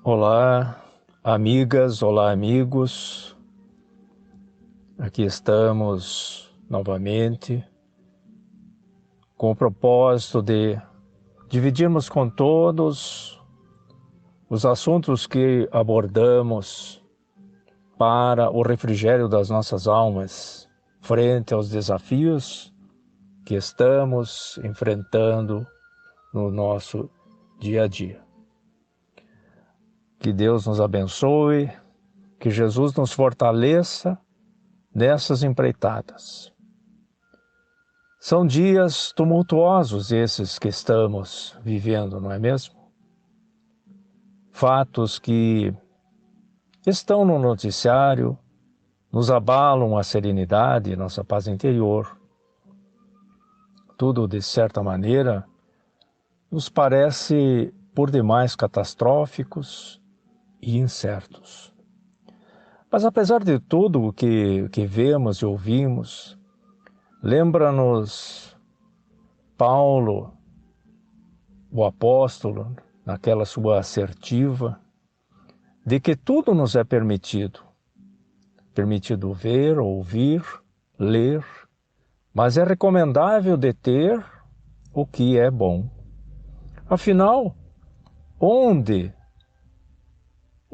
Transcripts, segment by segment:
Olá, amigas, olá, amigos. Aqui estamos novamente com o propósito de dividirmos com todos os assuntos que abordamos para o refrigério das nossas almas frente aos desafios que estamos enfrentando no nosso dia a dia. Que Deus nos abençoe, que Jesus nos fortaleça nessas empreitadas. São dias tumultuosos esses que estamos vivendo, não é mesmo? Fatos que estão no noticiário, nos abalam a serenidade, nossa paz interior. Tudo, de certa maneira, nos parece por demais catastróficos e incertos. Mas apesar de tudo o que vemos e ouvimos, lembra-nos Paulo, o apóstolo, naquela sua assertiva, de que tudo nos é permitido. Permitido ver, ouvir, ler, mas é recomendável deter o que é bom. Afinal, onde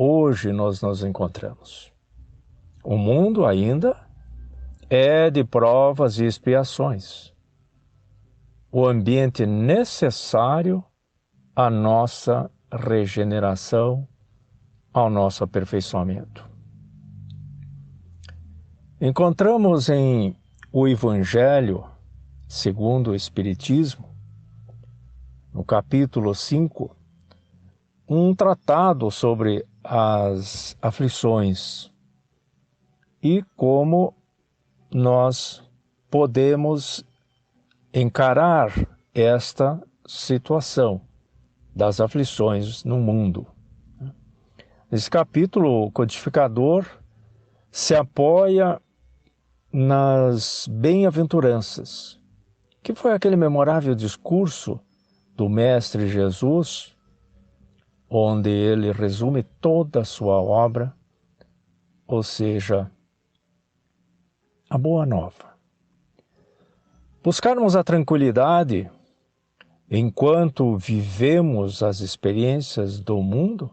hoje nós nos encontramos? O mundo ainda é de provas e expiações. O ambiente necessário à nossa regeneração, ao nosso aperfeiçoamento. Encontramos em o Evangelho segundo o Espiritismo, no capítulo 5, um tratado sobre as aflições e como nós podemos encarar esta situação das aflições no mundo. Esse capítulo, o codificador se apoia nas bem-aventuranças, que foi aquele memorável discurso do Mestre Jesus, onde ele resume toda a sua obra, ou seja, a Boa Nova. Buscarmos a tranquilidade enquanto vivemos as experiências do mundo,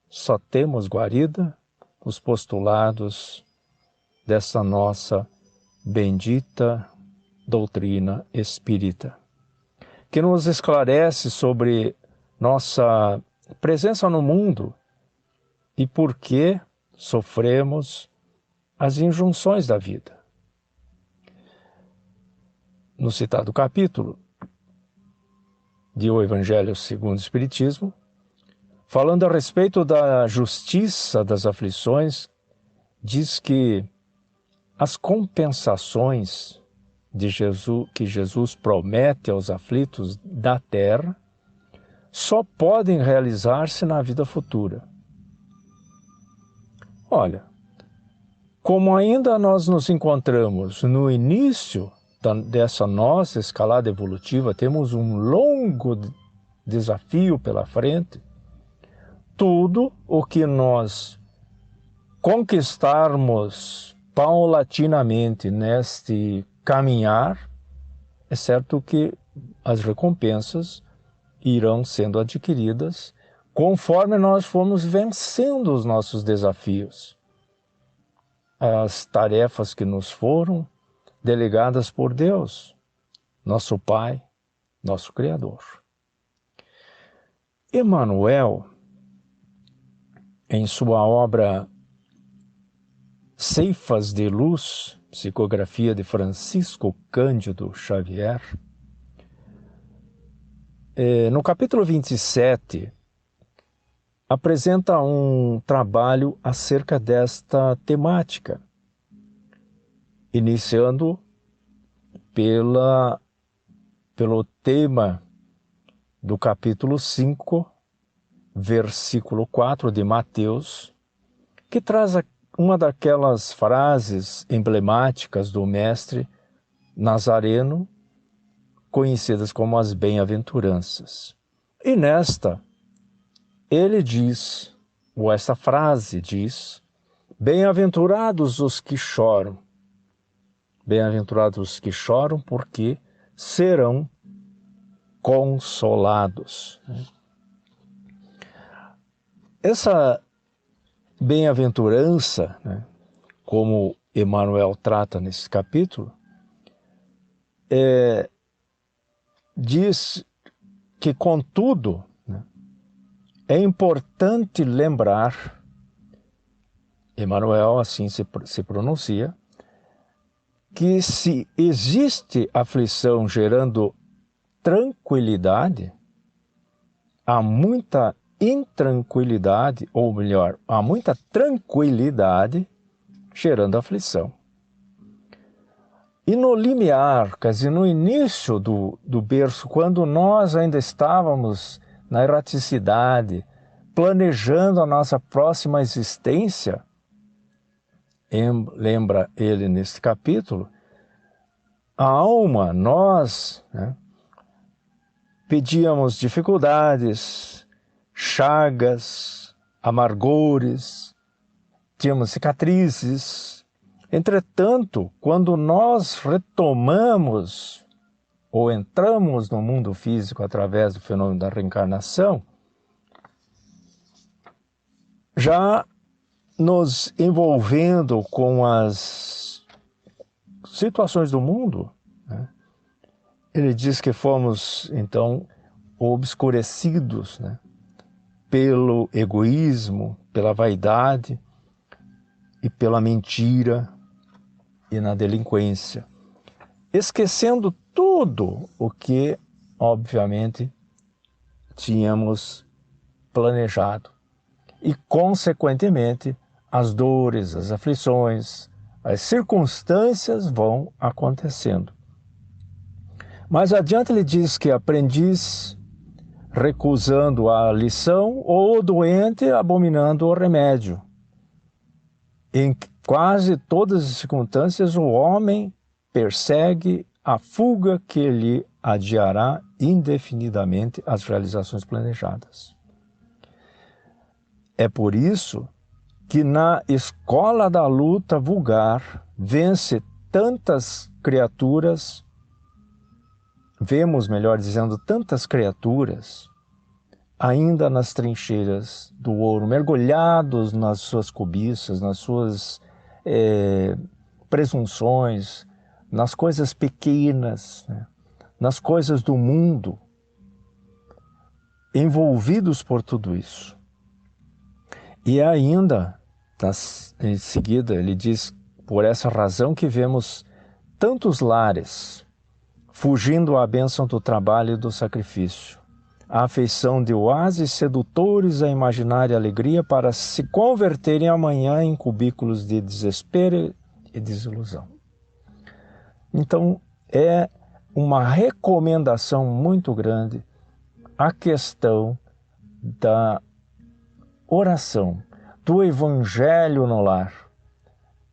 só temos guarida os postulados dessa nossa bendita doutrina espírita, que nos esclarece sobre nossa presença no mundo e por que sofremos as injunções da vida. No citado capítulo de O Evangelho segundo o Espiritismo, falando a respeito da justiça das aflições, diz que as compensações de Jesus, que Jesus promete aos aflitos da terra, só podem realizar-se na vida futura. Olha, como ainda nós nos encontramos no início dessa nossa escalada evolutiva, temos um longo desafio pela frente, tudo o que nós conquistarmos paulatinamente neste caminhar, é certo que as recompensas irão sendo adquiridas conforme nós formos vencendo os nossos desafios, as tarefas que nos foram delegadas por Deus, nosso Pai, nosso Criador. Emmanuel, em sua obra Ceifas de Luz, psicografia de Francisco Cândido Xavier, no capítulo 27, apresenta um trabalho acerca desta temática, iniciando pelo tema do capítulo 5, versículo 4 de Mateus, que traz uma daquelas frases emblemáticas do mestre Nazareno, conhecidas como as bem-aventuranças. E nesta, ele diz, ou essa frase diz, bem-aventurados os que choram. Bem-aventurados os que choram, porque serão consolados. Essa bem-aventurança, né, como Emmanuel trata nesse capítulo, diz que, contudo, né, é importante lembrar, Emmanuel assim se pronuncia, que se existe aflição gerando tranquilidade, há muita intranquilidade, ou melhor, há muita tranquilidade gerando aflição. E no limiar, quer dizer, no início do berço, quando nós ainda estávamos na erraticidade, planejando a nossa próxima existência, lembra ele neste capítulo, a alma, nós, né, pedíamos dificuldades, chagas, amargores, tínhamos cicatrizes. Entretanto, quando nós retomamos ou entramos no mundo físico através do fenômeno da reencarnação, já nos envolvendo com as situações do mundo, né, ele diz que fomos, então, obscurecidos, né, pelo egoísmo, pela vaidade e pela mentira e na delinquência, esquecendo tudo o que, obviamente, tínhamos planejado. E, consequentemente, as dores, as aflições, as circunstâncias vão acontecendo. Mais adiante ele diz que aprendiz recusando a lição ou doente abominando o remédio. Em quase todas as circunstâncias, o homem persegue a fuga que lhe adiará indefinidamente as realizações planejadas. É por isso que na escola da luta vulgar vence tantas criaturas, vemos, melhor dizendo, tantas criaturas ainda nas trincheiras do ouro, mergulhados nas suas cobiças, nas suas presunções, nas coisas pequenas, né, nas coisas do mundo, envolvidos por tudo isso. E ainda, em seguida, ele diz, por essa razão que vemos tantos lares fugindo à bênção do trabalho e do sacrifício, a afeição de oásis sedutores a imaginária alegria para se converterem amanhã em cubículos de desespero e desilusão. Então, é uma recomendação muito grande a questão da oração, do evangelho no lar.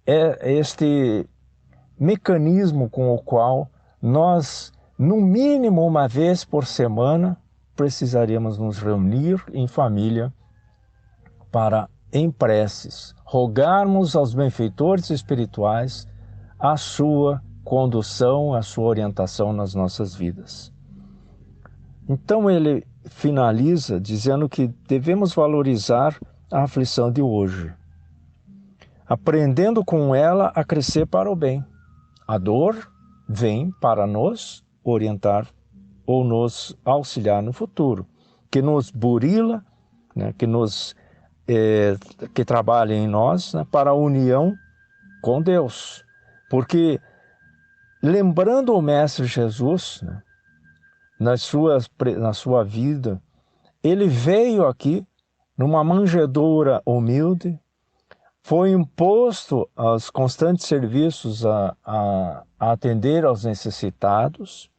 É este mecanismo com o qual nós, no mínimo uma vez por semana, precisaríamos nos reunir em família para, em preces, rogarmos aos benfeitores espirituais a sua condução, a sua orientação nas nossas vidas. Então ele finaliza dizendo que devemos valorizar a aflição de hoje, aprendendo com ela a crescer para o bem. A dor vem para nos orientar ou nos auxiliar no futuro, que nos burila, né, que trabalha em nós, né, para a união com Deus. Porque, lembrando o Mestre Jesus, né, na sua vida, ele veio aqui numa manjedoura humilde, foi imposto aos constantes serviços a atender aos necessitados,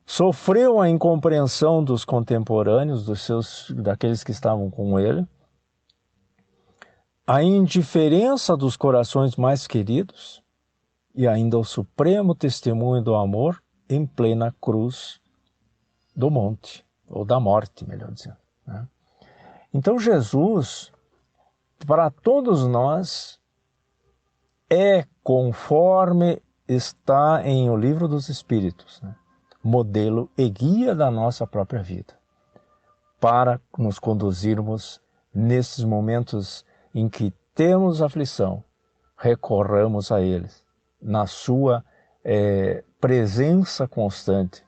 sofreu a incompreensão dos contemporâneos, daqueles que estavam com ele, a indiferença dos corações mais queridos e ainda o supremo testemunho do amor em plena cruz do monte, ou da morte, melhor dizendo, né? Então Jesus, para todos nós, é conforme está em O Livro dos Espíritos, né? Modelo e guia da nossa própria vida, para nos conduzirmos nesses momentos em que temos aflição, recorramos a Ele, na sua presença constante,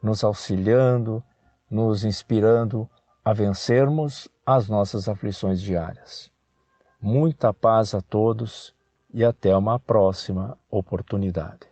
nos auxiliando, nos inspirando a vencermos as nossas aflições diárias. Muita paz a todos e até uma próxima oportunidade.